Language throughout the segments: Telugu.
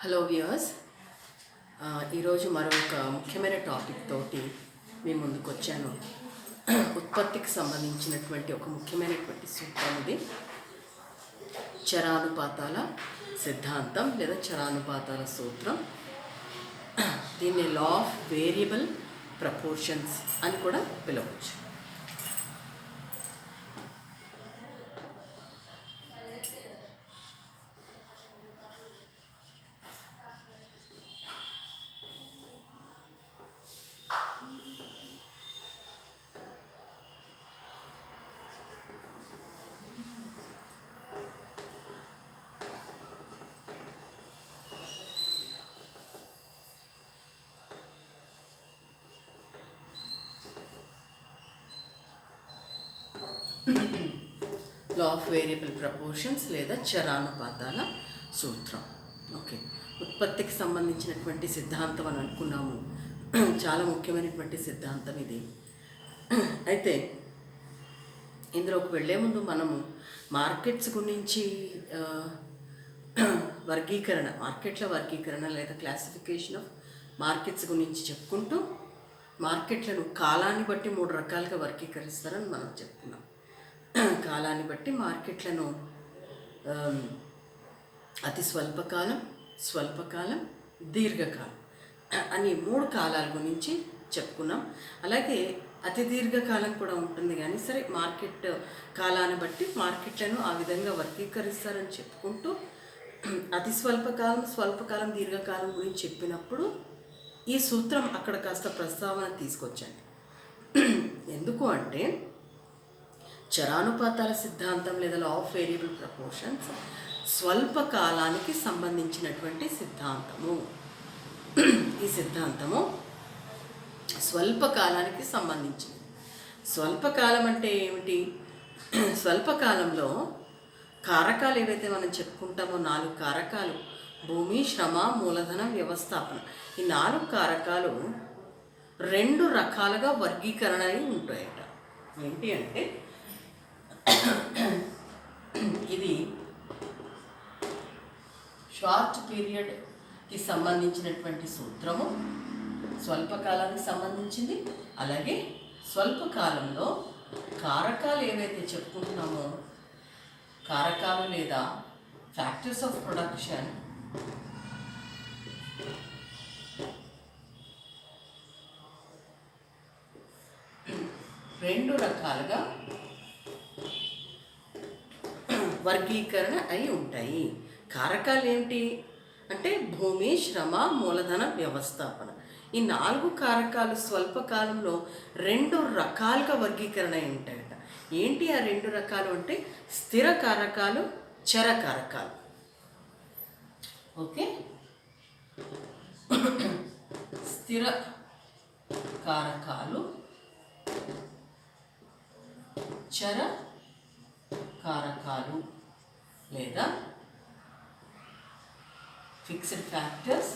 హలో వ్యూయర్స్, ఈరోజు మరొక ముఖ్యమైన టాపిక్ తోటి మీ ముందుకు వచ్చాను. ఉత్పత్తికి సంబంధించినటువంటి ఒక ముఖ్యమైనటువంటి సూత్రం ఇది. చరానుపాతాల సిద్ధాంతం లేదా చరానుపాతాల సూత్రం. దీన్ని లా ఆఫ్ వేరియబుల్ ప్రపోర్షన్స్ అని కూడా పిలవచ్చు. లా ఆఫ్ వేరియబుల్ ప్రపోర్షన్స్ లేదా చరానుపాతాల సూత్రం. ఓకే, ఉత్పత్తికి సంబంధించినటువంటి సిద్ధాంతం అని అనుకున్నాము. చాలా ముఖ్యమైనటువంటి సిద్ధాంతం ఇది. అయితే ఇందులోకి వెళ్ళే ముందు మనము మార్కెట్స్ గురించి మార్కెట్ల వర్గీకరణ లేదా క్లాసిఫికేషన్ ఆఫ్ మార్కెట్స్ గురించి చెప్పుకుంటూ మార్కెట్లను కాలాన్ని బట్టి 3 రకాలుగా వర్గీకరిస్తారని మనం చెప్పుకున్నాం. కాలాన్ని బట్టి మార్కెట్లను అతి స్వల్పకాలం, దీర్ఘకాలం అని 3 కాలాల గురించి చెప్పుకున్నాం. అలాగే అతి దీర్ఘకాలం కూడా ఉంటుంది, కానీ సరే మార్కెట్ కాలాన్ని బట్టి మార్కెట్లను ఆ విధంగా వర్గీకరిస్తారని చెప్పుకుంటూ అతి స్వల్పకాలం, దీర్ఘకాలం గురించి చెప్పినప్పుడు ఈ సూత్రం అక్కడ కాస్త ప్రస్తావన తీసుకొచ్చండి. ఎందుకు అంటే చరానుపాతాల సిద్ధాంతం లేదా లా ఆఫ్ వేరియబుల్ ప్రపోర్షన్స్ స్వల్పకాలానికి సంబంధించినటువంటి సిద్ధాంతము. ఈ సిద్ధాంతము స్వల్పకాలానికి సంబంధించింది. స్వల్పకాలం అంటే ఏమిటి? స్వల్పకాలంలో కారకాలు ఏవైతే మనం చెప్పుకుంటామో 4 కారకాలు: భూమి, శ్రమ, మూలధనం, వ్యవస్థాపన. ఈ 4 కారకాలు 2 రకాలుగా వర్గీకరణ అయి ఉంటాయట. ఏంటి అంటే ఇది షార్ట్ పీరియడ్కి సంబంధించినటువంటి సూత్రము, స్వల్పకాలానికి సంబంధించింది. అలాగే స్వల్పకాలంలో కారకాలు ఏవైతే చెప్పుకుంటున్నామో కారకాలు లేదా ఫ్యాక్టర్స్ ఆఫ్ ప్రొడక్షన్ రెండు రకాలుగా వర్గీకరణ అయి ఉంటాయి. కారకాలు ఏమిటి అంటే భూమి, శ్రమ, మూలధన, వ్యవస్థాపన. ఈ 4 కారకాలు స్వల్పకాలంలో 2 రకాలుగా వర్గీకరణ అయి ఉంటాయట. ఏంటి ఆ 2 రకాలు అంటే స్థిర కారకాలు, చర కారకాలు. ఓకే, స్థిర కారకాలు, చర కారకాలు లేదా ఫిక్స్డ్ ఫ్యాక్టర్స్,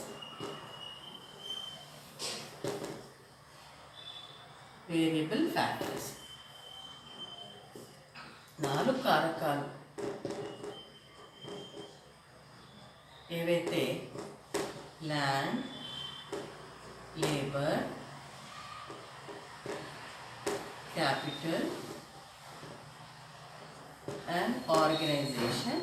వేరియబుల్ ఫ్యాక్టర్స్. 4 కారకాలు ఏవైతే land, labour, capital and organisation,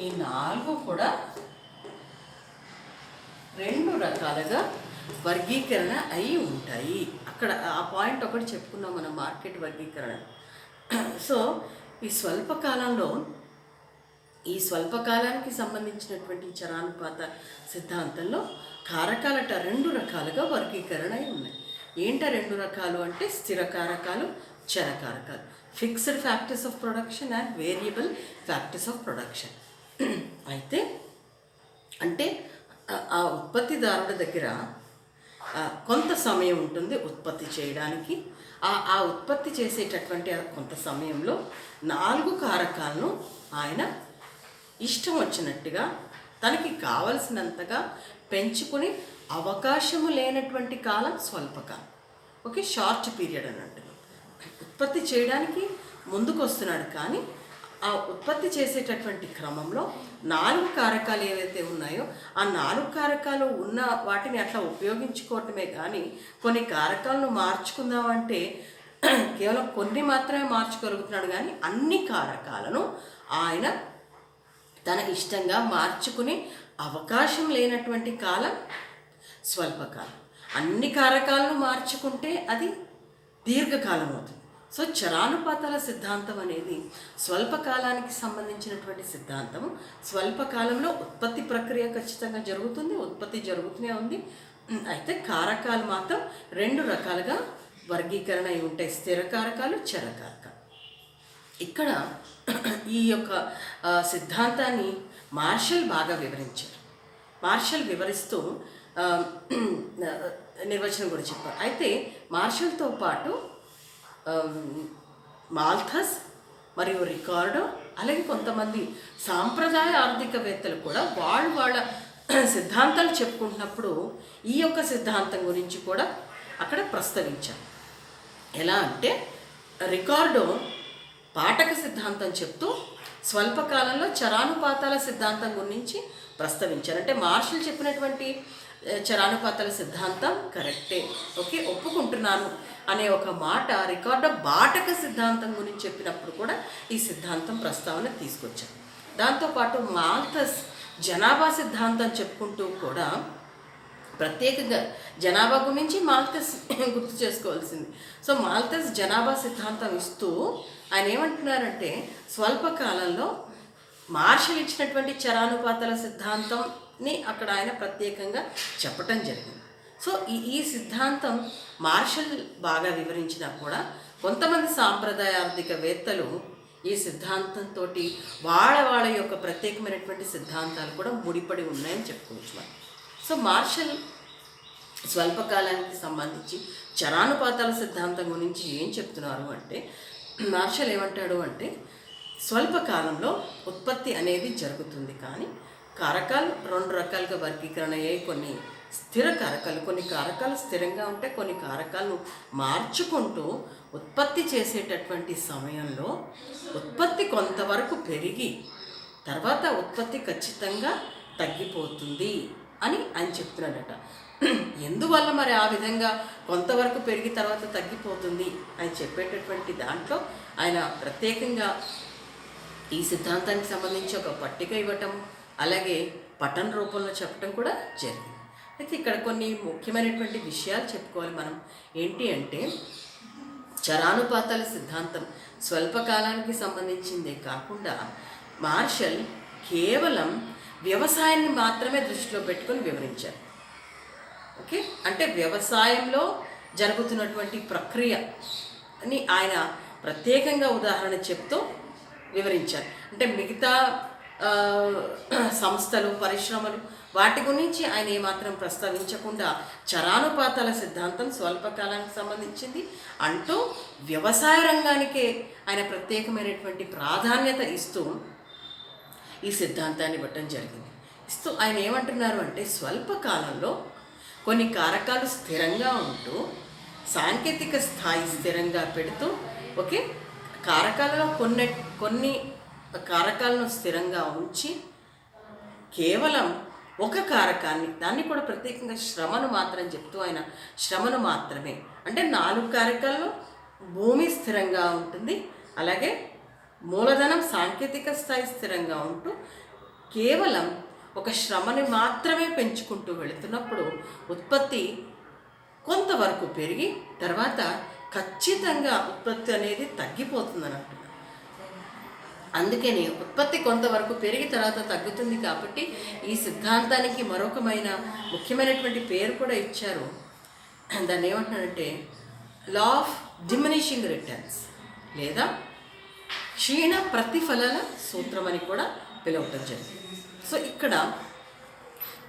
ఈ 4 కూడా 2 రకాలుగా వర్గీకరణ అయి ఉంటాయి. అక్కడ ఆ పాయింట్ ఒకటి చెప్పుకున్నాం మనం, మార్కెట్ వర్గీకరణ. సో ఈ స్వల్పకాలానికి సంబంధించినటువంటి చరానుపాత సిద్ధాంతంలో కారకాలట 2 రకాలుగా వర్గీకరణ అయి ఉన్నాయి. ఏంట 2 రకాలు అంటే స్థిర కారకాలు, చర కారకాలు. Fixed factors of production and variable factors of production. అయితే అంటే ఆ ఉత్పత్తిదారుడి దగ్గర కొంత సమయం ఉంటుంది ఉత్పత్తి చేయడానికి. ఆ ఉత్పత్తి చేసేటటువంటి కొంత సమయంలో 4 కారకాలను ఆయన ఇష్టం వచ్చినట్టుగా తనకి కావలసినంతగా పెంచుకుని అవకాశము లేనటువంటి కాలం స్వల్పకాలం. ఓకే, షార్ట్ పీరియడ్ అన్నట్టు ఉత్పత్తి చేయడానికి ముందుకు వస్తున్నాడు, కానీ ఆ ఉత్పత్తి చేసేటటువంటి క్రమంలో 4 కారకాలు ఏవైతే ఉన్నాయో ఆ 4 కారకాలు ఉన్న వాటిని అట్లా ఉపయోగించుకోవటమే కానీ కొన్ని కారకాలను మార్చుకుందామంటే కేవలం కొన్ని మాత్రమే మార్చుకోగలుగుతున్నాడు, కానీ అన్ని కారకాలను ఆయన తన ఇష్టంగా మార్చుకునే అవకాశం లేనటువంటి కాలం స్వల్పకాలం. అన్ని కారకాలను మార్చుకుంటే అది దీర్ఘకాలం అవుతుంది. సో చరానుపాతాల సిద్ధాంతం అనేది స్వల్పకాలానికి సంబంధించినటువంటి సిద్ధాంతము. స్వల్పకాలంలో ఉత్పత్తి ప్రక్రియ ఖచ్చితంగా జరుగుతుంది, ఉత్పత్తి జరుగుతూనే ఉంది. అయితే కారకాలు మాత్రం 2 రకాలుగా వర్గీకరణ అయి ఉంటాయి, స్థిర కారకాలు, చర కారకాలు. ఇక్కడ ఈ యొక్క సిద్ధాంతాన్ని మార్షల్ బాగా వివరించారు. మార్షల్ వివరిస్తూ నిర్వచనం కూడా చెప్పారు. అయితే మార్షల్తో పాటు మాల్థస్ మరియు రికార్డో అలాగే కొంతమంది సాంప్రదాయ ఆర్థికవేత్తలు కూడా వాళ్ళ సిద్ధాంతాలు చెప్పుకుంటున్నప్పుడు ఈ యొక్క సిద్ధాంతం గురించి కూడా అక్కడ ప్రస్తావించారు. ఎలా అంటే రికార్డో పాఠక సిద్ధాంతం చెప్తూ స్వల్పకాలంలో చరానుపాతాల సిద్ధాంతం గురించి ప్రస్తావించారు. అంటే మార్షల్ చెప్పినటువంటి చరానుపాతాల సిద్ధాంతం కరెక్టే, ఓకే, ఒప్పుకుంటున్నాను అనే ఒక మాట రికార్డో బాటక సిద్ధాంతం గురించి చెప్పినప్పుడు కూడా ఈ సిద్ధాంతం ప్రస్తావన తీసుకొచ్చారు. దాంతోపాటు మాల్థస్ జనాభా సిద్ధాంతం చెప్పుకుంటూ కూడా ప్రత్యేకంగా జనాభా గురించి మాల్థస్ గుర్తు చేసుకోవాల్సింది. సో మాల్థస్ జనాభా సిద్ధాంతం ఇస్తూ ఆయన ఏమంటున్నారంటే స్వల్పకాలంలో మార్షల్ ఇచ్చినటువంటి చరానుపాతాల సిద్ధాంతంని అక్కడ ఆయన ప్రత్యేకంగా చెప్పటం జరిగింది. సో ఈ సిద్ధాంతం మార్షల్ బాగా వివరించినా కూడా కొంతమంది సాంప్రదాయ ఆర్థికవేత్తలు ఈ సిద్ధాంతంతో వాళ్ళ యొక్క ప్రత్యేకమైనటువంటి సిద్ధాంతాలు కూడా ముడిపడి ఉన్నాయని చెప్పుకోవచ్చు మనం. సో మార్షల్ స్వల్పకాలానికి సంబంధించి చరానుపాతాల సిద్ధాంతం గురించి ఏం చెప్తున్నారు అంటే మార్షల్ ఏమంటాడు అంటే స్వల్పకాలంలో ఉత్పత్తి అనేది జరుగుతుంది, కానీ కారకాలు 2 రకాలుగా వర్గీకరణ అయ్యాయి. కొన్ని స్థిర కారకాలు, కొన్ని కారకాలు స్థిరంగా ఉంటే కొన్ని కారకాలను మార్చుకుంటూ ఉత్పత్తి చేసేటటువంటి సమయంలో ఉత్పత్తి కొంతవరకు పెరిగి తర్వాత ఉత్పత్తి ఖచ్చితంగా తగ్గిపోతుంది అని ఆయన చెప్తున్నాడట. ఎందువల్ల మరి ఆ విధంగా కొంతవరకు పెరిగి తర్వాత తగ్గిపోతుంది అని చెప్పేటటువంటి దాంట్లో ఆయన ప్రత్యేకంగా ఈ సిద్ధాంతానికి సంబంధించి ఒక పట్టిక ఇవ్వటం అలాగే పఠన రూపంలో చెప్పడం కూడా జరిగింది. అయితే ఇక్కడ కొన్ని ముఖ్యమైనటువంటి విషయాలు చెప్పుకోవాలి మనం. ఏంటి అంటే చరానుపాతాల సిద్ధాంతం స్వల్పకాలానికి సంబంధించిందే కాకుండా మార్షల్ కేవలం వ్యవసాయాన్ని మాత్రమే దృష్టిలో పెట్టుకొని వివరించారు. ఓకే, అంటే వ్యవసాయంలో జరుగుతున్నటువంటి ప్రక్రియని ఆయన ప్రత్యేకంగా ఉదాహరణ చెప్తూ వివరించారు. అంటే మిగతా సంస్థలు, పరిశ్రమలు వాటి గురించి ఆయన ఏమాత్రం ప్రస్తావించకుండా చరానుపాతాల సిద్ధాంతం స్వల్పకాలానికి సంబంధించింది అంటూ వ్యవసాయ రంగానికే ఆయన ప్రత్యేకమైనటువంటి ప్రాధాన్యత ఇస్తూ ఈ సిద్ధాంతాన్ని ఇవ్వటం జరిగింది. ఇస్తూ ఆయన ఏమంటున్నారు అంటే స్వల్పకాలంలో కొన్ని కారకాలు స్థిరంగా ఉంటూ సాంకేతిక స్థాయి స్థిరంగా పెడుతూ, ఓకే, కారకాలలో కొన్ని కారకాలను స్థిరంగా ఉంచి కేవలం ఒక కారకాన్ని, దాన్ని కూడా ప్రత్యేకంగా శ్రమను మాత్రం చెప్తూ ఆయన శ్రమను మాత్రమే, అంటే 4 కారకాల్లో భూమి స్థిరంగా ఉంటుంది, అలాగే మూలధనం సాంకేతిక స్థాయి స్థిరంగా ఉంటూ కేవలం ఒక శ్రమని మాత్రమే పెంచుకుంటూ వెళుతున్నప్పుడు ఉత్పత్తి కొంతవరకు పెరిగి తర్వాత ఖచ్చితంగా ఉత్పత్తి అనేది తగ్గిపోతుందని అంటున్నారు. అందుకని ఉత్పత్తి కొంతవరకు పెరిగి తర్వాత తగ్గుతుంది కాబట్టి ఈ సిద్ధాంతానికి మరొకమైన ముఖ్యమైనటువంటి పేరు కూడా ఇచ్చారు. దాన్ని ఏమంటున్నారంటే లా ఆఫ్ డిమినిషింగ్ రిటర్న్స్ లేదా క్షీణ ప్రతిఫలన సూత్రం అని కూడా పిలవటం జరిగింది. సో ఇక్కడ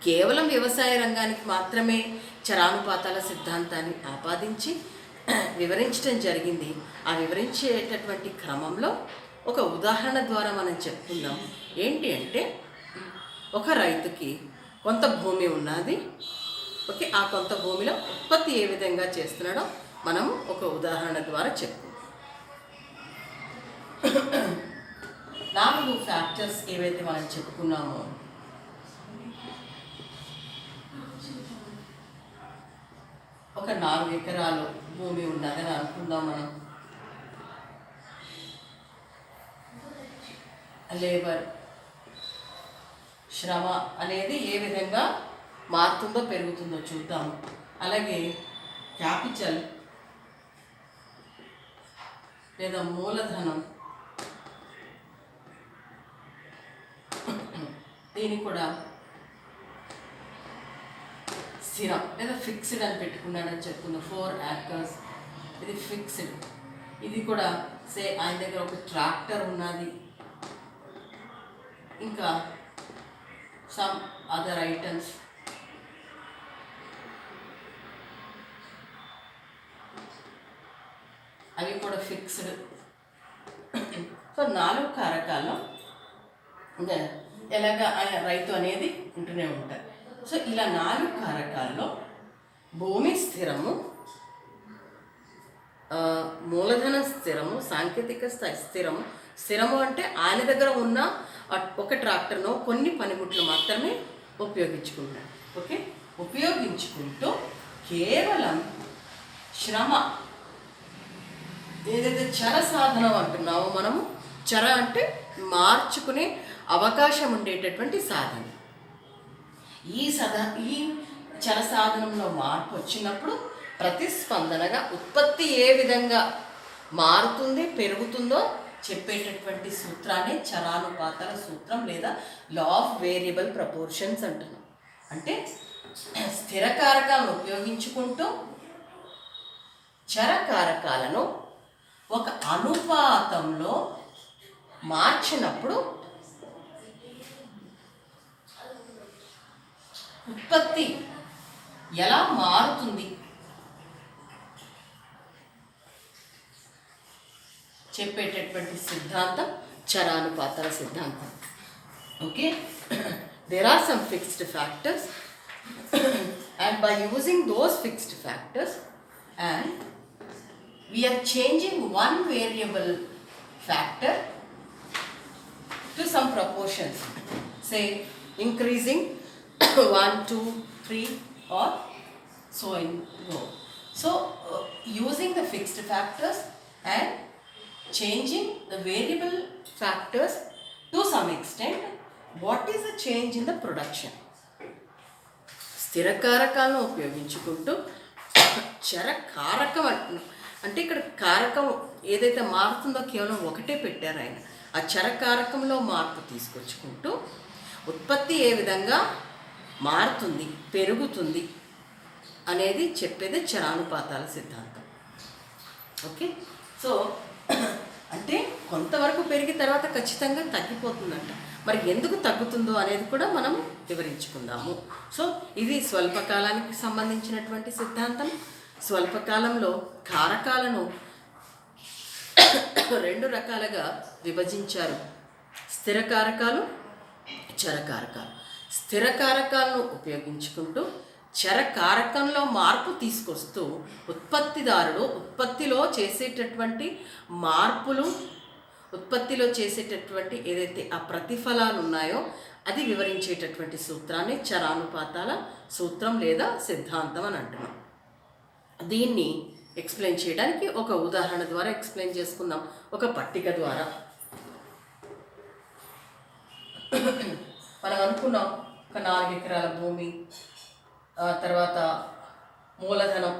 కేవలం వ్యవసాయ రంగానికి మాత్రమే చరానుపాతాల సిద్ధాంతాన్ని ఆపాదించి వివరించడం జరిగింది. ఆ వివరించేటటువంటి క్రమంలో ఒక ఉదాహరణ ద్వారా మనం చెప్పుకుందాం. ఏంటి అంటే ఒక రైతుకి కొంత భూమి ఉన్నది, ఓకే, ఆ కొంత భూమిలో ఉత్పత్తి ఏ విధంగా చేస్తున్నాడో మనము ఒక ఉదాహరణ ద్వారా చెప్పుకుందాం. 4 ఫ్యాక్టర్స్ ఏవైతే మనం చెప్పుకున్నామో ఒక 4 ఎకరాలు భూమి ఉన్నదని అనుకుందాం మనం. లేబర్ శ్రమ అనేది ఏ విధంగా మారుతుందో పెరుగుతుందో చూద్దాం. అలాగే క్యాపిటల్ లేదా మూలధనం, దీన్ని కూడా స్థిరం లేదా ఫిక్స్డ్ అని పెట్టుకున్నాడని చెప్పుకుందాం. 4 acres ఇది ఫిక్స్డ్. ఇది కూడా ఆయన దగ్గర ఒక ట్రాక్టర్ ఉన్నది, ఇంకా సమ్ అదర్ ఐటమ్స్. అవి కూడా ఫిక్స్డ్. సో 4 కారకాలు ఎలాగ రైతు అనేది ఉంటూనే ఉంటారు. సో ఇలా 4 కారకాల్లో భూమి స్థిరము, మూలధన స్థిరము, సాంకేతిక స్థిరము. స్థిరము అంటే ఆయన దగ్గర ఉన్న ఒక ట్రాక్టర్ను కొన్ని పనిముట్లు మాత్రమే ఉపయోగించుకుంటాడు. ఓకే, ఉపయోగించుకుంటూ కేవలం శ్రమ, ఏదైతే చర సాధనం అంటున్నామో మనము, చర అంటే మార్చుకునే అవకాశం ఉండేటటువంటి సాధన. ఈ చర సాధనంలో మార్పు వచ్చినప్పుడు ప్రతిస్పందనగా ఉత్పత్తి ఏ విధంగా మారుతుంది, పెరుగుతుందో చెప్పేటటువంటి సూత్రాన్ని చరానుపాతాల సూత్రం లేదా లా ఆఫ్ వేరియబుల్ ప్రపోర్షన్స్ అంటున్నాం. అంటే స్థిర కారకాలను ఉపయోగించుకుంటూ చర కారకాలను ఒక అనుపాతంలో మార్చినప్పుడు ఉత్పత్తి ఎలా మారుతుంది చెప్పేటటువంటి సిద్ధాంతం చరానుపాతాల సిద్ధాంతం. Okay, there are some fixed factors and by using those fixed factors and we are changing one variable factor to some proportions, say increasing 1, 2, 3 or so on go. So using the fixed factors and changing the variable factors to some extent, what is the change in the production? స్థిర కారకాలను ఉపయోగించుకుంటూ చర కారకం అంటున్నాం. అంటే ఇక్కడ కారకం ఏదైతే మారుతుందో కేవలం ఒకటే పెట్టారు ఆయన. ఆ చర కారకంలో మార్పు తీసుకొచ్చుకుంటూ ఉత్పత్తి ఏ విధంగా మారుతుంది, పెరుగుతుంది అనేది చెప్పేది చరానుపాతాల సిద్ధాంతం. ఓకే, సో అంటే కొంతవరకు పెరిగిన తర్వాత ఖచ్చితంగా తగ్గిపోతుందంట. మరి ఎందుకు తగ్గుతుందో అనేది కూడా మనం వివరించుకుందాము. సో ఇది స్వల్పకాలానికి సంబంధించినటువంటి సిద్ధాంతం. స్వల్పకాలంలో కారకాలను 2 రకాలుగా విభజించారు: స్థిర కారకాలు, చర కారకాలు. స్థిర కారకాలను ఉపయోగించుకుంటూ చర కారకంలో మార్పు తీసుకొస్తూ ఉత్పత్తిదారుడు ఉత్పత్తిలో చేసేటటువంటి మార్పులు, ఉత్పత్తిలో చేసేటటువంటి ఏదైతే ఆ ప్రతిఫలాలు ఉన్నాయో అది వివరించేటటువంటి సూత్రాన్ని చరానుపాతాల సూత్రం లేదా సిద్ధాంతం అని అంటున్నాం. దీన్ని ఎక్స్ప్లెయిన్ చేయడానికి ఒక ఉదాహరణ ద్వారా ఎక్స్ప్లెయిన్ చేసుకుందాం, ఒక పట్టిక ద్వారా. మనం అనుకున్నాం ఒక 4 ఎకరాల భూమి, తర్వాత మూలధనం,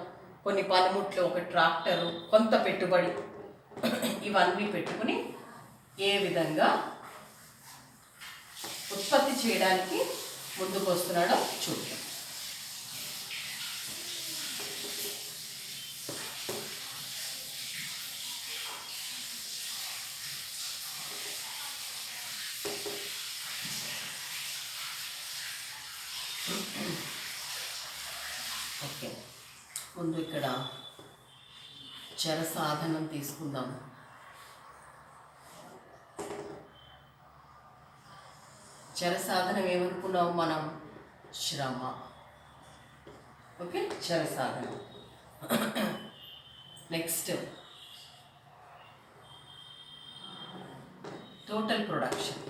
కొన్ని పనిముట్లు, ఒక ట్రాక్టరు, కొంత పెట్టుబడి, ఇవన్నీ పెట్టుకుని ఏ విధంగా ఉత్పత్తి చేయడానికి ముందుకు వస్తున్నాడో చూద్దాం. ఓకే, ముందు ఇక్కడ చర సాధనం తీసుకుందాం. చర సాధనం ఏమనుకున్నాం మనం? శ్రమ. ఓకే, చర సాధనం. నెక్స్ట్ టోటల్ ప్రొడక్షన్,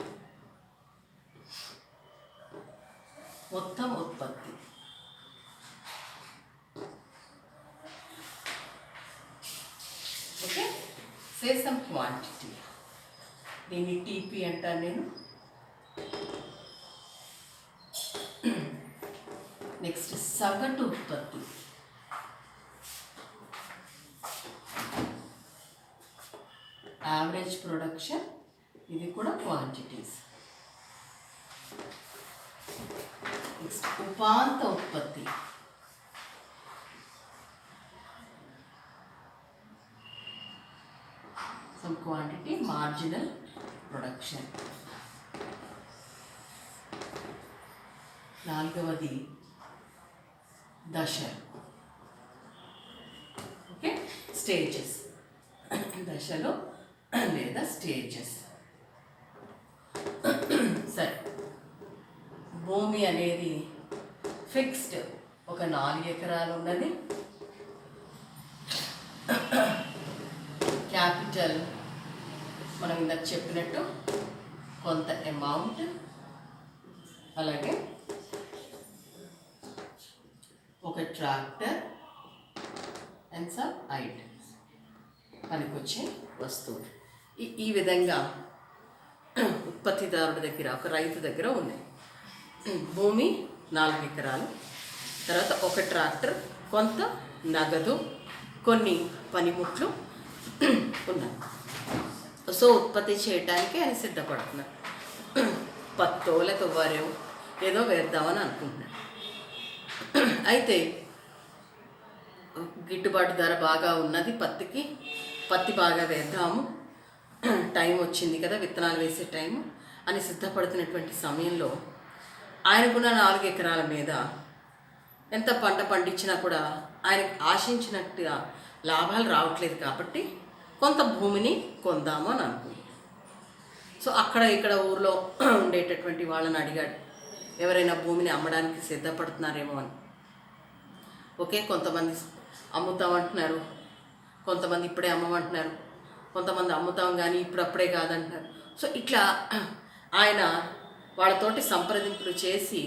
మొత్తం ఉత్పత్తి. Okay, say some quantity. దీన్ని టీపీ అంటాను నేను. నెక్స్ట్ సగటు ఉత్పత్తి. యావరేజ్ ప్రొడక్షన్, ఇది కూడా క్వాంటిటీస్. నెక్స్ట్ ఉపాంత ఉత్పత్తి. Some quantity, marginal production. నాలుగవది దశలు. ఓకే, స్టేజెస్, దశలు లేదా స్టేజెస్. సరే, భూమి అనేది ఫిక్స్డ్ ఒక 4 ఎకరాలు ఉన్నది. క్యాపిటల్ మనం ఇందాక చెప్పినట్టు కొంత అమౌంట్, అలాగే ఒక ట్రాక్టర్ అండ్ సమ్ ఐటమ్స్, పనికొచ్చే వస్తువులు. ఈ విధంగా ఉత్పత్తిదారుడి దగ్గర, ఒక రైతు దగ్గర ఉన్నాయి. భూమి 4 ఎకరాలు, తర్వాత ఒక ట్రాక్టర్, కొంత నగదు, కొన్ని పనిముట్లు ఉన్నాయి. సో ఉత్పత్తి చేయటానికి ఆయన సిద్ధపడుతున్నారు. పత్తో లేకపోతే వరో ఏదో వేద్దామని అనుకుంటున్నాడు. అయితే గిట్టుబాటు ధర బాగా ఉన్నది పత్తికి, పత్తి బాగా వేద్దాము, టైం వచ్చింది కదా విత్తనాలు వేసే టైము అని సిద్ధపడుతున్నటువంటి సమయంలో ఆయనకున్న 4 ఎకరాల మీద ఎంత పంట పండించినా కూడా ఆయనకు ఆశించినట్టుగా లాభాలు రావట్లేదు. కాబట్టి కొంత భూమిని కొందాము అని అనుకుంది. సో అక్కడ ఇక్కడ ఊర్లో ఉండేటటువంటి వాళ్ళని అడిగాడు, ఎవరైనా భూమిని అమ్మడానికి సిద్ధపడుతున్నారేమో అని. ఓకే, కొంతమంది అమ్ముతామంటున్నారు, కొంతమంది ఇప్పుడే అమ్మమంటున్నారు, కొంతమంది అమ్ముతాం కానీ ఇప్పుడప్పుడే కాదంటున్నారు. సో ఇట్లా ఆయన వాళ్ళతోటి సంప్రదింపులు చేసి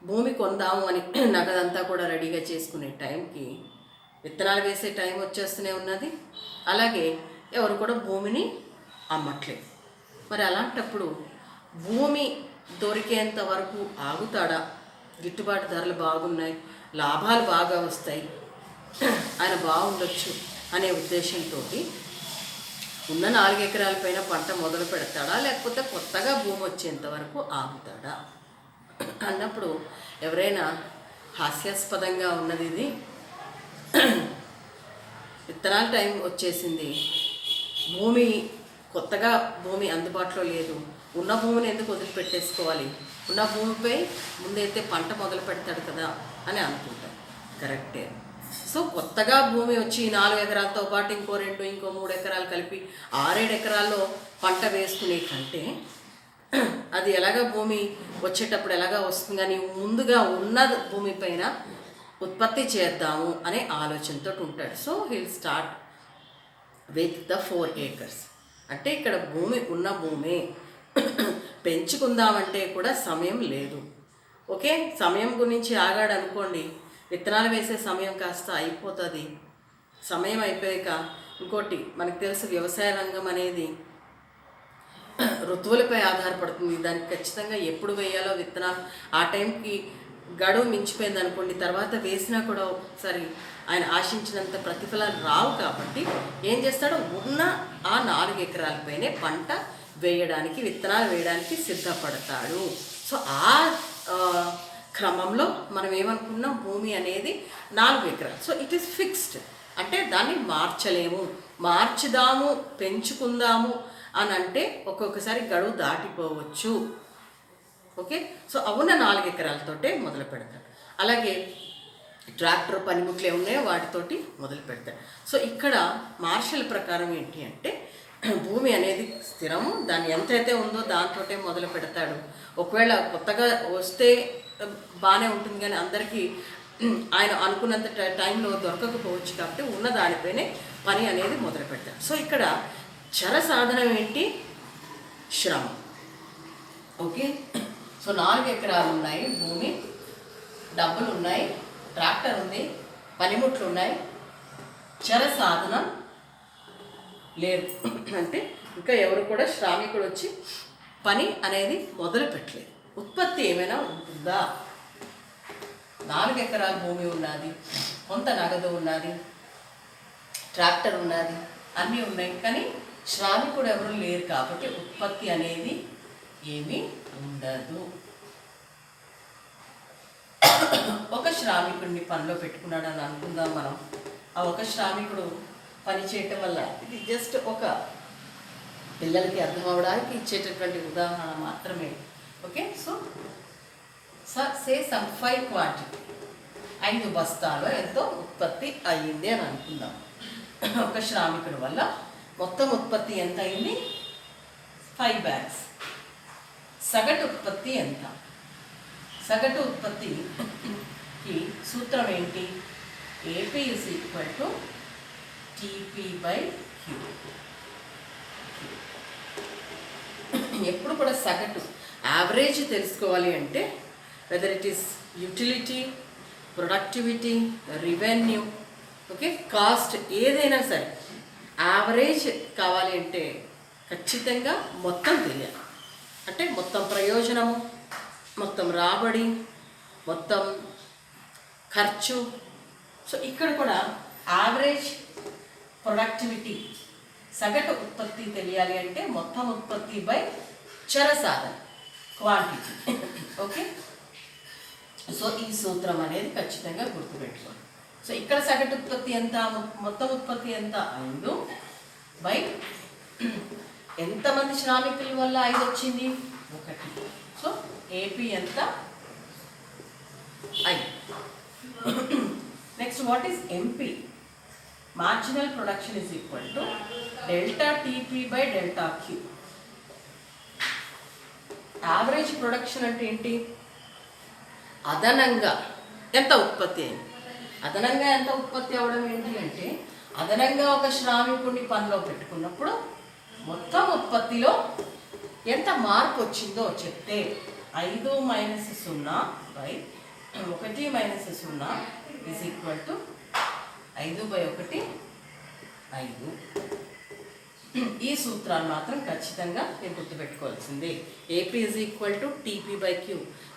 భూమి కొందాము అని నగదంతా కూడా రెడీగా చేసుకునే టైంకి విత్తనాలు వేసే టైం వచ్చేస్తూనే ఉన్నది. అలాగే ఎవరు కూడా భూమిని అమ్మట్లేదు. మరి అలాంటప్పుడు భూమి దొరికేంత వరకు ఆగుతాడా? గిట్టుబాటు ధరలు బాగున్నాయి, లాభాలు బాగా వస్తాయి, ఆయన బాగుండొచ్చు అనే ఉద్దేశంతో ఉన్న 4 ఎకరాల పైన పంట మొదలు పెడతాడా, లేకపోతే కొత్తగా భూమి వచ్చేంత వరకు ఆగుతాడా అన్నప్పుడు ఎవరైనా హాస్యాస్పదంగా ఉన్నది ఇది, విత్తనాల టైం వచ్చేసింది, కొత్తగా భూమి అందుబాటులో లేదు, ఉన్న భూమిని ఎందుకు వదిలిపెట్టేసుకోవాలి, ఉన్న భూమిపై ముందైతే పంట మొదలు పెడతాడు కదా అని అనుకుంటారు. కరెక్టే. సో కొత్తగా భూమి వచ్చి 4 ఎకరాలతో పాటు ఇంకో 2 ఇంకో 3 ఎకరాలు కలిపి 6-7 ఎకరాల్లో పంట వేసుకునే కంటే అది ఎలాగ భూమి వచ్చేటప్పుడు ఎలాగా వస్తుంది కానీ ముందుగా ఉన్న భూమిపైన ఉత్పత్తి చేద్దాము అనే ఆలోచనతో ఉంటాడు. So he'll start with the 4 acres. అంటే ఇక్కడ భూమి ఉన్న భూమే, పెంచుకుందామంటే కూడా సమయం లేదు. ఓకే, సమయం గురించి ఆగాడు అనుకోండి, విత్తనాలు వేసే సమయం కాస్త అయిపోతుంది. సమయం అయిపోయాక ఇంకోటి మనకు తెలుసు, వ్యవసాయ రంగం అనేది ఋతువులపై ఆధారపడుతుంది. దానికి ఖచ్చితంగా ఎప్పుడు వేయాలో విత్తనాలు ఆ టైంకి గడువు మించిపోయింది అనుకోండి, తర్వాత వేసినా కూడా ఒకసారి ఆయన ఆశించినంత ప్రతిఫలాలు రావు. కాబట్టి ఏం చేస్తాడో ఉన్న ఆ 4 ఎకరాలపైనే పంట వేయడానికి, విత్తనాలు వేయడానికి సిద్ధపడతాడు. సో ఆ క్రమంలో మనం ఏమనుకున్నాం, భూమి అనేది 4 ఎకరాలు. సో ఇట్ ఈస్ ఫిక్స్డ్, అంటే దాన్ని మార్చలేము. మార్చుదాము, పెంచుకుందాము అని అంటే ఒక్కొక్కసారి గడువు దాటిపోవచ్చు. ఓకే, సో అవున 4 ఎకరాలతోటే మొదలు పెడతాడు. అలాగే ట్రాక్టర్ పనిముట్లు ఉన్నాయో వాటితోటి మొదలు పెడతాడు. సో ఇక్కడ మార్షల్ ప్రకారం ఏంటి అంటే, భూమి అనేది స్థిరము, దాన్ని ఎంతైతే ఉందో దాంతోటే మొదలు పెడతాడు. ఒకవేళ కొత్తగా వస్తే బాగానే ఉంటుంది కానీ అందరికీ ఆయన అనుకున్నంత టైంలో దొరకకపోవచ్చు. కాబట్టి ఉన్న దానిపైనే పని అనేది మొదలు పెడతాడు. సో ఇక్కడ చర సాధనం ఏంటి? శ్రమ. ఓకే, సో 4 ఎకరాలు ఉన్నాయి భూమి, డబ్బులు ఉన్నాయి, ట్రాక్టర్ ఉంది, పనిముట్లు ఉన్నాయి, చర సాధనం లేదు. అంటే ఇంకా ఎవరు కూడా శ్రామికుడు వచ్చి పని అనేది మొదలు పెట్టలేదు. ఉత్పత్తి ఏమైనా ఉంటుందా? 4 ఎకరాల భూమి ఉన్నది, కొంత నగదు ఉన్నది, ట్రాక్టర్ ఉన్నది, అన్నీ ఉన్నాయి, కానీ శ్రామికుడు ఎవరు లేరు కాబట్టి ఉత్పత్తి అనేది ఏమీ ఉండదు. ఒక శ్రామికుడిని పనిలో పెట్టుకున్నాడు అని అనుకుందాం మనం. ఆ ఒక శ్రామికుడు పని చేయటం వల్ల, ఇది జస్ట్ ఒక పిల్లలకి అర్థం అవ్వడానికి ఇచ్చేటటువంటి ఉదాహరణ మాత్రమే. Okay, so say some 5 quantity, 5 బస్తాలు ఎంతో ఉత్పత్తి అయ్యింది అని అనుకుందాం. ఒక శ్రామికుడి వల్ల మొత్తం ఉత్పత్తి ఎంత అయింది? 5 bags. సగటు ఉత్పత్తి ఎంత? సగటు ఉత్పత్తికి సూత్రం ఏంటి? AP is equal to TP/Q. ఎప్పుడు కూడా సగటు యావరేజ్ తెలుసుకోవాలి అంటే, whether it is utility, productivity, revenue, okay, cost, ఏదైనా సరే యావరేజ్ కావాలి అంటే ఖచ్చితంగా మొత్తం తెలియాలి. అంటే మొత్తం ప్రయోజనము, మొత్తం రాబడి, మొత్తం ఖర్చు. సో ఇక్కడ కూడా యావరేజ్, ప్రొడక్టివిటీ, సగటు ఉత్పత్తి తెలియాలి అంటే మొత్తం ఉత్పత్తి బై చర సాధన, క్వాంటిటీ. ఓకే, సో ఈ సూత్రం అనేది ఖచ్చితంగా గుర్తుపెట్టుకోండి. సో ఇక్కడ సగటు ఉత్పత్తి ఎంత, మొత్తం ఉత్పత్తి ఎంత? 5 బై ఎంతమంది శ్రామికుల వల్ల 5 వచ్చింది? 1. సో ఏపీ ఎంత? 5. Next, what is MP? Marginal production is equal to delta TP by delta Q. Average production అంటే ఏంటి? అదనంగా ఎంత ఉత్పత్తి అయింది. అదనంగా ఎంత ఉత్పత్తి అవ్వడం ఏంటి అంటే, అదనంగా ఒక శ్రామికుడిని పనిలో పెట్టుకున్నప్పుడు మొత్తం ఉత్పత్తిలో ఎంత మార్పు వచ్చిందో చెప్తే 5 - 0 బై 1 - 0 ఈజ్ ఈక్వల్ టు 5/1 5. ఈ సూత్రాన్ని మాత్రం ఖచ్చితంగా నేను గుర్తుపెట్టుకోవాల్సిందే. AP is equal to TP/Q.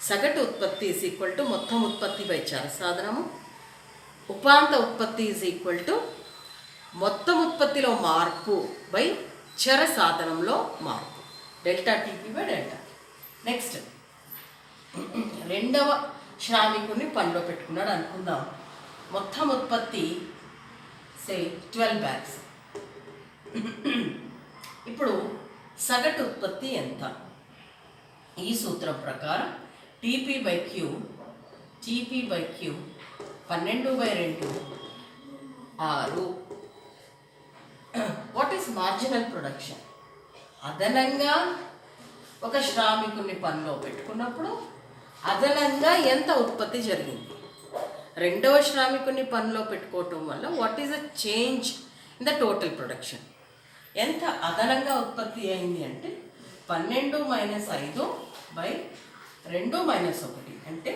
సగటు ఉత్పత్తి ఈజ్ ఈక్వల్ టు మొత్తం ఉత్పత్తి బై చర సాధనము. ఉపాంత ఉత్పత్తి ఈజ్ ఈక్వల్ టు మొత్తం ఉత్పత్తిలో మార్పు బై చర సాధనంలో మార్పు, delta TP by delta. Next, రెండవ శ్రామికుడిని పనిలో పెట్టుకున్నాడు అనుకుందాం. మొత్తం ఉత్పత్తి సే 12 bags. ఇప్పుడు సగటు ఉత్పత్తి ఎంత? ఈ సూత్రం ప్రకారం TP/Q 12/2 6. What is marginal production? అదనంగా ఒక శ్రామికుడిని పనిలో పెట్టుకున్నప్పుడు అదనంగా ఎంత ఉత్పత్తి జరిగింది. రెండవ శ్రామికుడిని పనిలో పెట్టుకోవటం వల్ల what is the change in the total production? ఎంత అదనంగా ఉత్పత్తి అయింది అంటే 12 - 5 బై 2 - 1 అంటే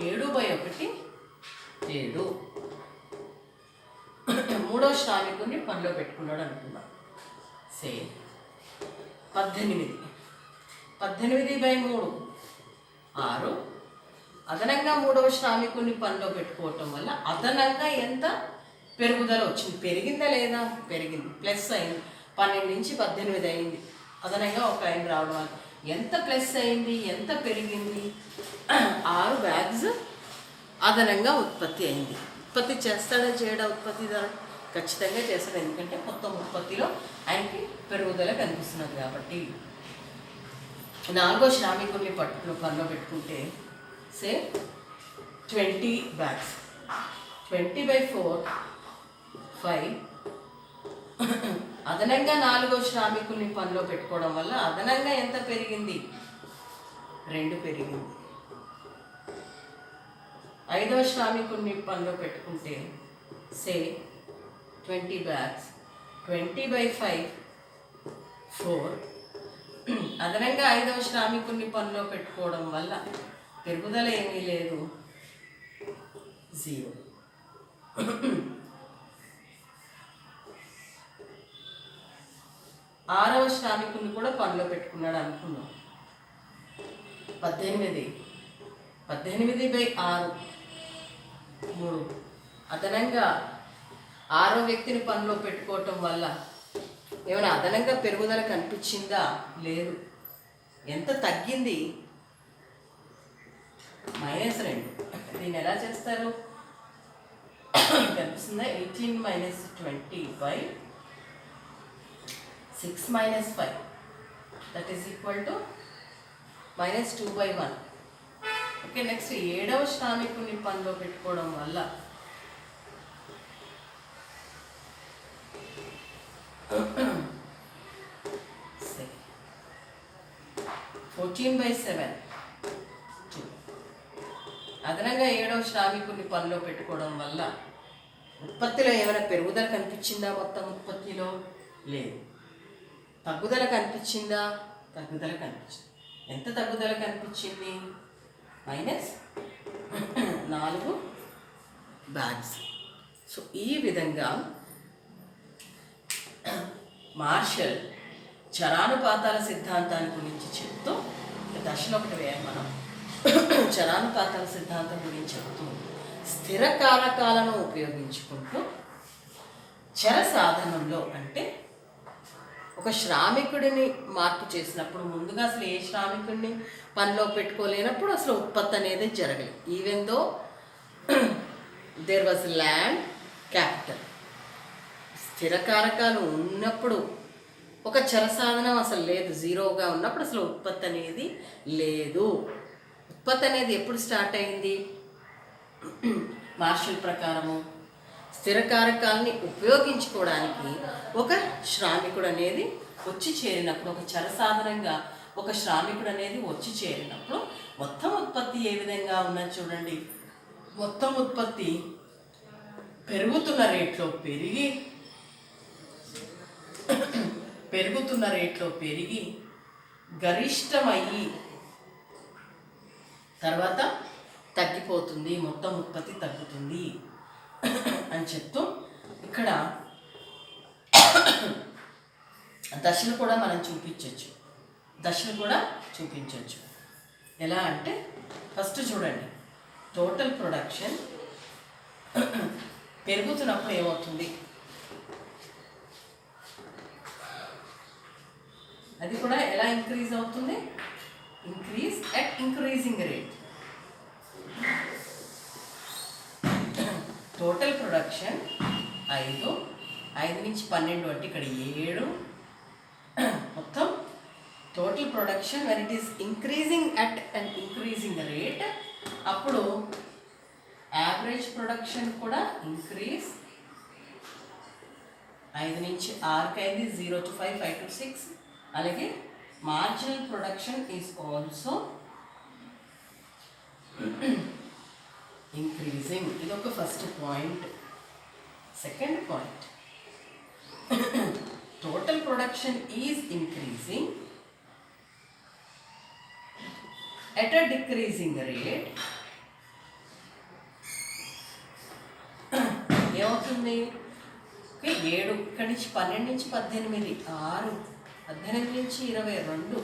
7/1 7. మూడో శ్రామికుడిని పనిలో పెట్టుకున్నాడు అనుకున్నాం. సే 18 18/3 6. అదనంగా మూడవ శ్రామికుడిని పనిలో పెట్టుకోవటం వల్ల అదనంగా ఎంత పెరుగుదల వచ్చింది? పెరిగిందా లేదా? పెరిగింది, ప్లస్ అయింది. 12 నుంచి 18 అయింది. అదనంగా ఒక 5 రావడం వల్ల ఎంత ప్లస్ అయింది, ఎంత పెరిగింది? 6 bags అదనంగా ఉత్పత్తి అయింది. ఉత్పత్తి చేస్తాడా చేయడా ఉత్పత్తిదారు? ఖచ్చితంగా చేస్తాడు, ఎందుకంటే మొత్తం ఉత్పత్తిలో ఆయనకి పెరుగుదల కనిపిస్తున్నది కాబట్టి. 4వ శ్రామికుడిని పనిలో పెట్టుకుంటే సే 20 bags, 20/4 5. అదనంగా 4వ శ్రామికుల్ని పనిలో పెట్టుకోవడం వల్ల అదనంగా ఎంత పెరిగింది? 2 పెరిగింది. 5వ శ్రామికుడిని పనిలో పెట్టుకుంటే సే 20 bags, 20/5 4. అదనంగా 5వ శ్రామికుడిని పనిలో పెట్టుకోవడం వల్ల పెరుగుదల ఏమీ లేదు, 0. 6వ శ్రామికుడిని కూడా పనిలో పెట్టుకున్నాడు అనుకున్నాం. 18 18/6 3. అదనంగా 6వ వ్యక్తిని పనిలో పెట్టుకోవటం వల్ల ఏమైనా అదనంగా పెరుగుదల కనిపించిందా? లేదు. ఎంత తగ్గింది? -2. దీన్ని ఎలా చేస్తారు? కనిపిస్తుందా? 18 - 20/6 - 5 that is equal to -2/1. Okay, next 7వ శ్రామికుని పనిలో పెట్టుకోవడం వల్ల 14/7 2. అదనంగా 7వ శ్రామికుని పనిలో పెట్టుకోవడం వల్ల ఉత్పత్తిలో ఏమైనా పెరుగుదల కనిపించిందా? మొత్తం ఉత్పత్తిలో లేదు. తగ్గుదల కనిపించిందా? తగ్గుదల కనిపించింది. ఎంత తగ్గుదల కనిపించింది? -4 బ్యాగ్స్. సో ఈ విధంగా మార్షల్ చరానుపాతాల సిద్ధాంతాన్ని గురించి చెప్తూ దశలో ఒకటి వేయాలి మనం. చరానుపాతాల సిద్ధాంతం గురించి చెప్తూ స్థిర కారకాలను ఉపయోగించుకుంటూ చర సాధనంలో అంటే ఒక శ్రామికుడిని మార్పు చేసినప్పుడు ముందుగా అసలు ఏ శ్రామికుడిని పనిలో పెట్టుకోలేనప్పుడు అసలు ఉత్పత్తి అనేది జరగలేదు. Even though there was land capital. స్థిర కారకాలు ఉన్నప్పుడు ఒక చర సాధనం అసలు లేదు, జీరోగా ఉన్నప్పుడు అసలు ఉత్పత్తి అనేది లేదు. ఉత్పత్తి అనేది ఎప్పుడు స్టార్ట్ అయింది? మార్షల్ ప్రకారము స్థిర కారకాలని ఉపయోగించుకోవడానికి ఒక శ్రామికుడు అనేది వచ్చి చేరినప్పుడు, ఒక చర సాధనంగా ఒక శ్రామికుడు అనేది వచ్చి చేరినప్పుడు మొత్తం ఉత్పత్తి ఏ విధంగా ఉన్నది చూడండి. మొత్తం ఉత్పత్తి పెరుగుతున్న రేట్లో పెరిగి గరిష్టమయ్యి తర్వాత తగ్గిపోతుంది, మొత్తం ఉత్పత్తి తగ్గుతుంది అని చెప్తూ ఇక్కడ దశలు కూడా మనం చూపించవచ్చు. ఎలా అంటే ఫస్ట్ చూడండి, టోటల్ ప్రొడక్షన్ పెరుగుతున్నప్పుడు ఏమవుతుంది? అది కూడా ఎలా ఇంక్రీజ్ అవుతుంది? Increase at increasing rate. Total production 5 నుంచి 12 అంటే ఇక్కడ 7. మొత్తం total production when it is increasing at and increasing rate, అప్పుడు యావరేజ్ ప్రొడక్షన్ కూడా ఇంక్రీజ్. 5 నుంచి 6 అయింది, 0 to 5, 5 to 6. అలాగే marginal production is also increasing. ఇది ఒక first point. Second point, total production is increasing at a decreasing rate. ఏమవుతుంది? 7 ఇక్కడి నుంచి 12 నుంచి 18, 6, 18 నుంచి 22.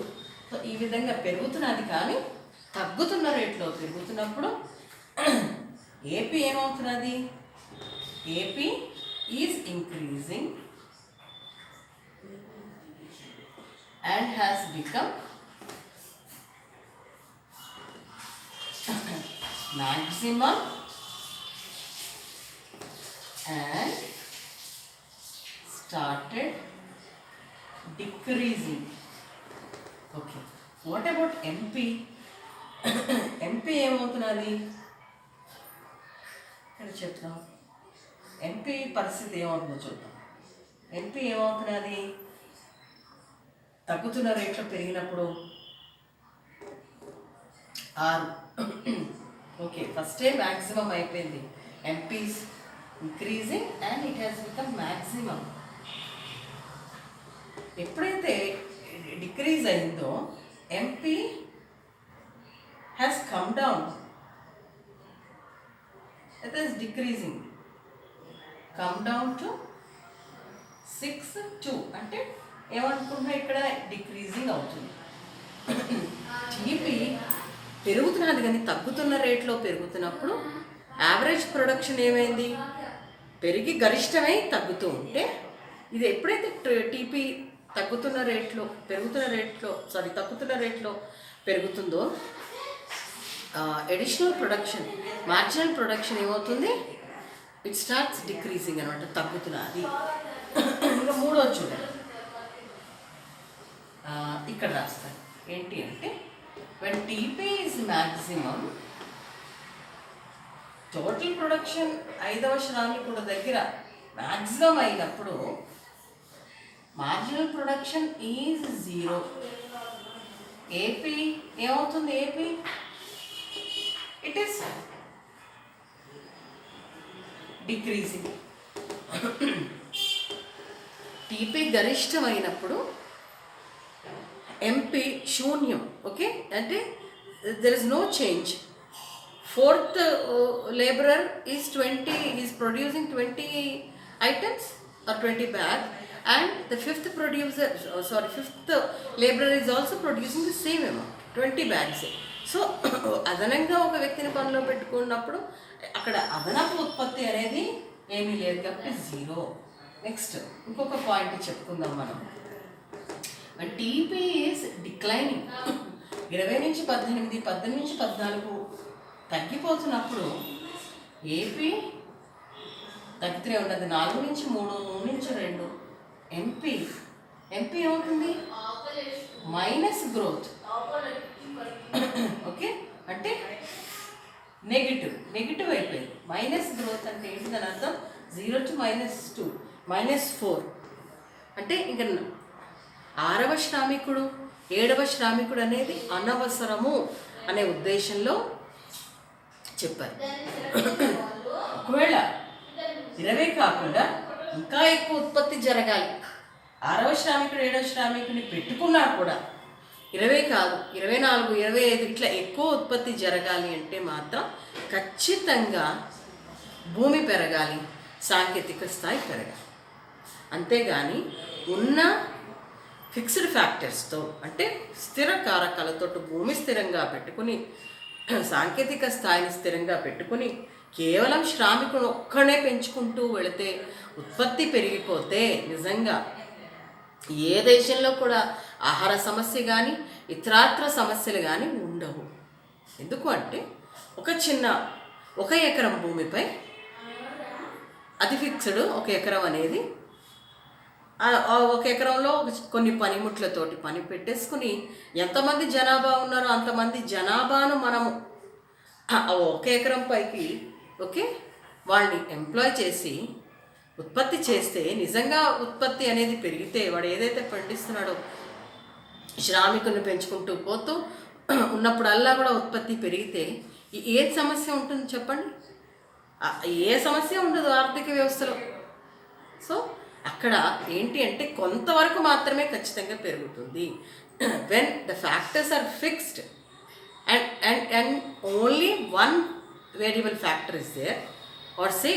సో ఈ విధంగా పెరుగుతున్నది, కానీ తగ్గుతున్న రేట్లో పెరుగుతున్నప్పుడు ఏపీ ఏమవుతున్నది? AP is increasing and has become maximum and started decreasing. Okay, what about MP? MP ఏమవుతున్నది? ఇక్కడ చెప్తాం. MP పరిస్థితి ఏమవుతుందో చూద్దాం. MP ఏమవుతున్నది? తగ్గుతున్న రేట్లో పెరిగినప్పుడు 6. ఓకే, ఫస్టే మ్యాక్సిమం అయిపోయింది. MPs increasing and it has become maximum. ఎప్పుడైతే డిక్రీజ్ అయిందో MP has come down, it is decreasing, come down to 6.2 అంటే ఏమనుకుంటున్నా ఇక్కడ డిక్రీజింగ్ అవుతుంది. టీపీ పెరుగుతున్నది కానీ తగ్గుతున్న రేట్లో పెరుగుతున్నప్పుడు యావరేజ్ ప్రొడక్షన్ ఏమైంది, పెరిగి గరిష్టమై తగ్గుతూ ఉంటే, ఇది ఎప్పుడైతే టీపీ తగ్గుతున్న రేట్లో పెరుగుతుందో ఎడిషనల్ ప్రొడక్షన్, మార్జినల్ ప్రొడక్షన్ ఏమవుతుంది, ఇట్ స్టార్ట్స్ డిక్రీజింగ్ అనమాట, తగ్గుతున్నది. ఇంకా మూడోది చూడండి, ఇక్కడ రాస్తాను ఏంటి అంటే when TP is maximum, total production 5వ శ్రామికుడి దగ్గర మ్యాక్సిమం అయినప్పుడు మార్జినల్ ప్రొడక్షన్ ఈజ్ 0. ఏపీ ఏమవుతుంది, AP it is decreasing. TP గరిష్టమైనప్పుడు ఎంపీ శూన్యం. ఓకే, అంటే there is no change. 4th laborer is producing 20 items or 20 bags, and the 5th laborer is also producing the same amount, 20 bags. So అదనంగా ఒక వ్యక్తిని పనిలో పెట్టుకున్నప్పుడు అక్కడ అదనపు ఉత్పత్తి అనేది ఏమీ లేదు కాబట్టి 0. నెక్స్ట్ ఇంకొక పాయింట్ చెప్పుకుందాం మనం. టీపీ ఈజ్ డిక్లైనింగ్, 20 నుంచి 18, 18 నుంచి 14 తగ్గిపోతున్నప్పుడు ఏపీ తగ్గుతూనే ఉన్నది, 4 నుంచి 3, 3 నుంచి 2. ఎంపీ ఏమవుతుంది, మైనస్ గ్రోత్. ఓకే, అంటే నెగిటివ్ అయిపోయింది. మైనస్ గ్రోత్ అంటే ఏంటి, దాని అర్థం 0 to -2, -4. అంటే ఇంకా 6వ శ్రామికుడు 7వ శ్రామికుడు అనేది అనవసరము అనే ఉద్దేశంలో చెప్పారు. ఒకవేళ 20 కాకుండా ఇంకా ఎక్కువ ఉత్పత్తి జరగాలి, 6వ శ్రామికుడు 7వ శ్రామికుడిని పెట్టుకున్నా కూడా 20 కాదు, 24, 25 ఇట్లా ఎక్కువ ఉత్పత్తి జరగాలి అంటే మాత్రం ఖచ్చితంగా భూమి పెరగాలి, సాంకేతిక స్థాయి పెరగాలి. అంతేగాని ఉన్న ఫిక్స్డ్ ఫ్యాక్టర్స్తో అంటే స్థిర కారకాలతో భూమి స్థిరంగా పెట్టుకుని, సాంకేతిక స్థాయిని స్థిరంగా పెట్టుకుని కేవలం శ్రామికుడు ఒక్కడే పెంచుకుంటూ వెళితే ఉత్పత్తి పెరిగిపోతే నిజంగా ఏ దేశంలో కూడా ఆహార సమస్య కానీ ఇతరాత్ర సమస్యలు కానీ ఉండవు. ఎందుకు అంటే ఒక ఎకరం భూమిపై అది ఫిక్స్డ్, 1 ఎకరం అనేది 1 ఎకరంలో కొన్ని పనిముట్లతోటి పని పెట్టేసుకుని ఎంతమంది జనాభా ఉన్నారో అంతమంది జనాభాను మనము 1 ఎకరం పైకి వాళ్ళని ఎంప్లాయ్ చేసి ఉత్పత్తి చేస్తే నిజంగా ఉత్పత్తి అనేది పెరిగితే వాడు ఏదైతే పండిస్తున్నాడో శ్రామికుని పెంచుకుంటూ పోతూ ఉన్నప్పుడల్లా కూడా ఉత్పత్తి పెరిగితే ఏ సమస్య ఉంటుంది చెప్పండి, ఏ సమస్య ఉండదు ఆర్థిక వ్యవస్థలో. సో అక్కడ ఏంటి అంటే కొంతవరకు మాత్రమే ఖచ్చితంగా పెరుగుతుంది. When the factors are fixed and only one variable factor is there, or say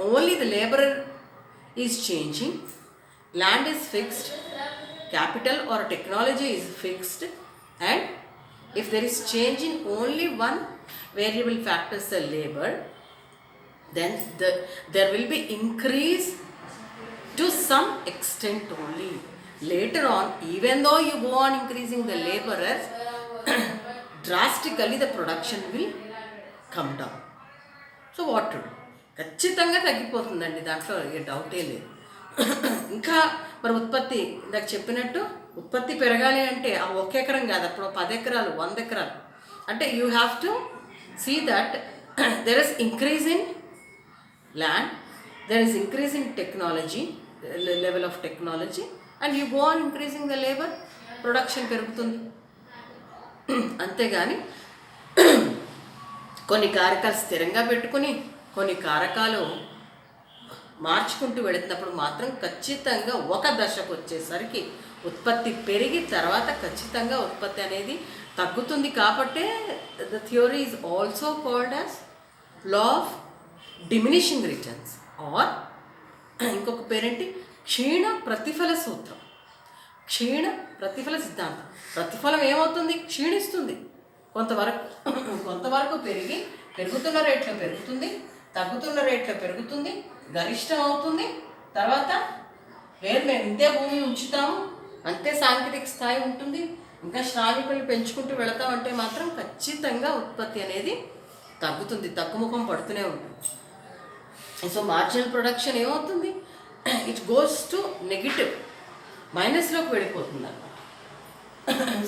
only the laborer is changing, land is fixed, capital or technology is fixed, and if there is change in only one variable factor, the labor, then there will be increase to some extent only. Later on, even though you go on increasing the laborers, drastically the production will come down. So what to do? ఖచ్చితంగా తగ్గిపోతుందండి, దాంట్లో ఏ డౌటే లేదు. ఇంకా మరి ఉత్పత్తి ఇందాక చెప్పినట్టు ఉత్పత్తి పెరగాలి అంటే ఆ 1 ఎకరం కాదు, అప్పుడు 10 ఎకరాలు 100 ఎకరాలు అంటే you have to see that there is increase in land, there is increase in technology, level of technology, and you go on increasing the labour, ప్రొడక్షన్ పెరుగుతుంది. అంతేగాని కొన్ని కారకాలు స్థిరంగా పెట్టుకుని కొన్ని కారకాలు మార్చుకుంటూ వెళుతున్నప్పుడు మాత్రం ఖచ్చితంగా ఒక దశకు వచ్చేసరికి ఉత్పత్తి పెరిగి తర్వాత ఖచ్చితంగా ఉత్పత్తి అనేది తగ్గుతుంది. కాబట్టే the theory is also called as law of diminishing returns or ఇంకొక పేరేంటి క్షీణ ప్రతిఫల సూత్రం, క్షీణ ప్రతిఫల సిద్ధాంతం. ప్రతిఫలం ఏమవుతుంది? క్షీణిస్తుంది. కొంతవరకు పెరుగుతున్న రేట్లో పెరుగుతుంది, తగ్గుతున్న రేట్లో పెరుగుతుంది, గరిష్టం అవుతుంది. తర్వాత లేదు మేము ఇంతే భూమి ఉంచుతాము, అంతే సాంకేతిక స్థాయి ఉంటుంది, ఇంకా శ్రామికులు పెంచుకుంటూ వెళతామంటే మాత్రం ఖచ్చితంగా ఉత్పత్తి అనేది తగ్గుతుంది, తగ్గుముఖం పడుతూనే ఉంటుంది. సో మార్జినల్ ప్రొడక్షన్ ఏమవుతుంది? ఇట్ గోస్ టు నెగిటివ్, మైనస్లోకి వెళ్ళిపోతుంది అన్నమాట.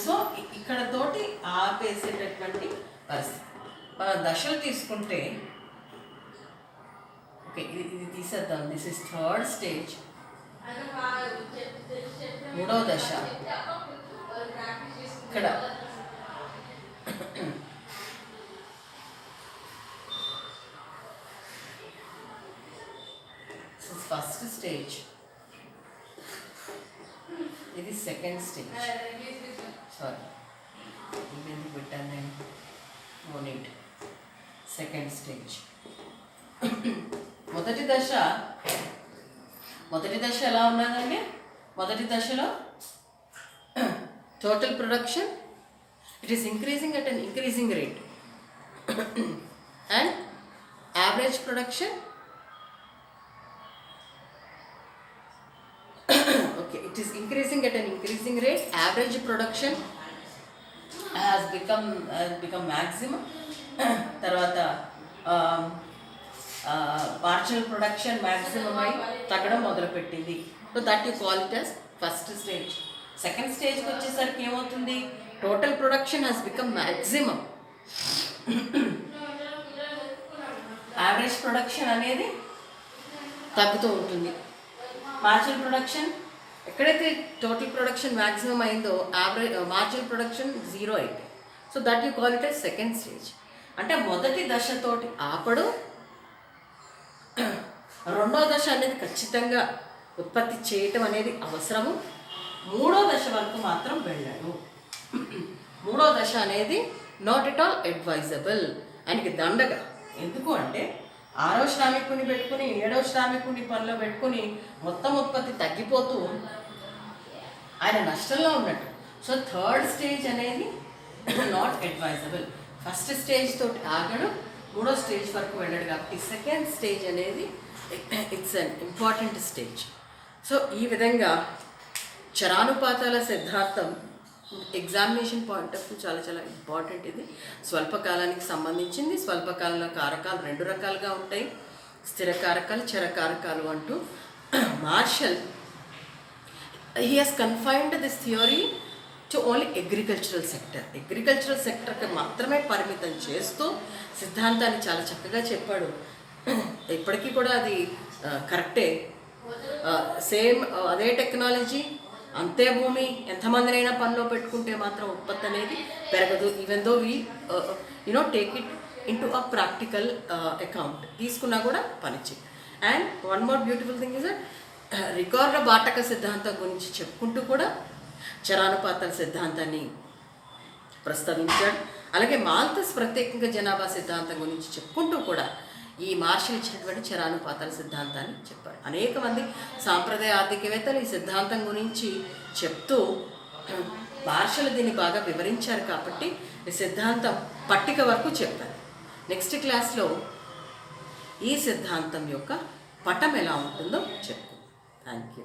సో ఇక్కడ తోటి ఆపేసేటటువంటి పరిస్థితి. మన దశలు తీసుకుంటే ఓకే, ఇది తీసేద్దాం. దిస్ ఇస్ థర్డ్ స్టేజ్, మూడవ దశ. ఇక్కడ ఫస్ట్ స్టేజ్, ఇది సెకండ్ స్టేజ్. సారీ ఇది పెట్టాను నేను, మోనిట్. Second stage. మొదటి దశ ఎలా ఉన్నదండి? మొదటి దశలో total production it is increasing at an increasing rate and average production okay, it is increasing at an increasing rate. Average production has become maximum. తర్వాత మార్జినల్ ప్రొడక్షన్ మ్యాక్సిమం అయి తగ్గడం మొదలుపెట్టింది. So that you call it as first stage. Second స్టేజ్కి వచ్చేసరికి ఏమవుతుంది? Total production has become maximum, average production అనేది తగ్గుతూ ఉంటుంది. మార్జినల్ ప్రొడక్షన్ ఎక్కడైతే టోటల్ ప్రొడక్షన్ మ్యాక్సిమం అయిందో మార్జినల్ ప్రొడక్షన్ జీరో అయితే. So that you call it as second stage. అంటే మొదటి దశతోటి ఆపడు, రెండో దశ అనేది ఖచ్చితంగా ఉత్పత్తి చేయటం అనేది అవసరము. మూడో దశ వరకు మాత్రం వెళ్ళాడు. మూడో దశ అనేది నాట్ ఎట్ ఆల్ అడ్వైజబుల్, ఆయనకి దండగా. ఎందుకు అంటే 6వ శ్రామికుని పెట్టుకుని 7వ శ్రామికుని పనిలో పెట్టుకుని మొత్తం ఉత్పత్తి తగ్గిపోతూ ఆయన నష్టంలో ఉన్నట్టు. సో థర్డ్ స్టేజ్ అనేది నాట్ అడ్వైజబుల్. ఫస్ట్ స్టేజ్ తోటి ఆగడు, మూడో స్టేజ్ వరకు వెళ్ళాడు. కాబట్టి సెకండ్ స్టేజ్ అనేది it's an important stage. So ఈ విధంగా చరానుపాతాల సిద్ధాంతం ఎగ్జామినేషన్ పాయింట్ ఆఫ్ వ్యూ చాలా చాలా ఇంపార్టెంట్. ఇది స్వల్పకాలానికి సంబంధించింది. స్వల్పకాలంలో కారకాలు 2 రకాలుగా ఉంటాయి, స్థిర కారకాలు, చర కారకాలు అంటూ. Marshall he has confined this theory to only agricultural sector. Agricultural సెక్టర్కి మాత్రమే పరిమితం చేస్తూ సిద్ధాంతాన్ని చాలా చక్కగా చెప్పాడు. ఇప్పటికీ కూడా అది కరెక్టే. సేమ్ అదే టెక్నాలజీ, అంతే భూమి, ఎంతమందినైనా పనిలో పెట్టుకుంటే మాత్రం ఉత్పత్తి అనేది పెరగదు. Even though we take it into a practical account, తీసుకున్నా కూడా పనిచేయి. And one more beautiful thing is that Ricardo బాటక సిద్ధాంతం గురించి చెప్పుకుంటూ కూడా చరానుపాతాల సిద్ధాంతాన్ని ప్రస్తావించాడు. అలాగే మాల్తస్ ప్రత్యేకంగా జనాభా సిద్ధాంతం గురించి చెప్పుకుంటూ కూడా ఈ మార్షల్ ఇచ్చినటువంటి చరానుపాతాల సిద్ధాంతాన్ని చెప్పారు. అనేక మంది సాంప్రదాయ ఆర్థికవేత్తలు ఈ సిద్ధాంతం గురించి చెప్తూ మార్షల్ దీన్ని బాగా వివరించారు. కాబట్టి ఈ సిద్ధాంతం పట్టిక వరకు చెప్పారు. నెక్స్ట్ క్లాస్లో ఈ సిద్ధాంతం యొక్క పటం ఎలా ఉంటుందో చెప్పుకుందాం. Thank you.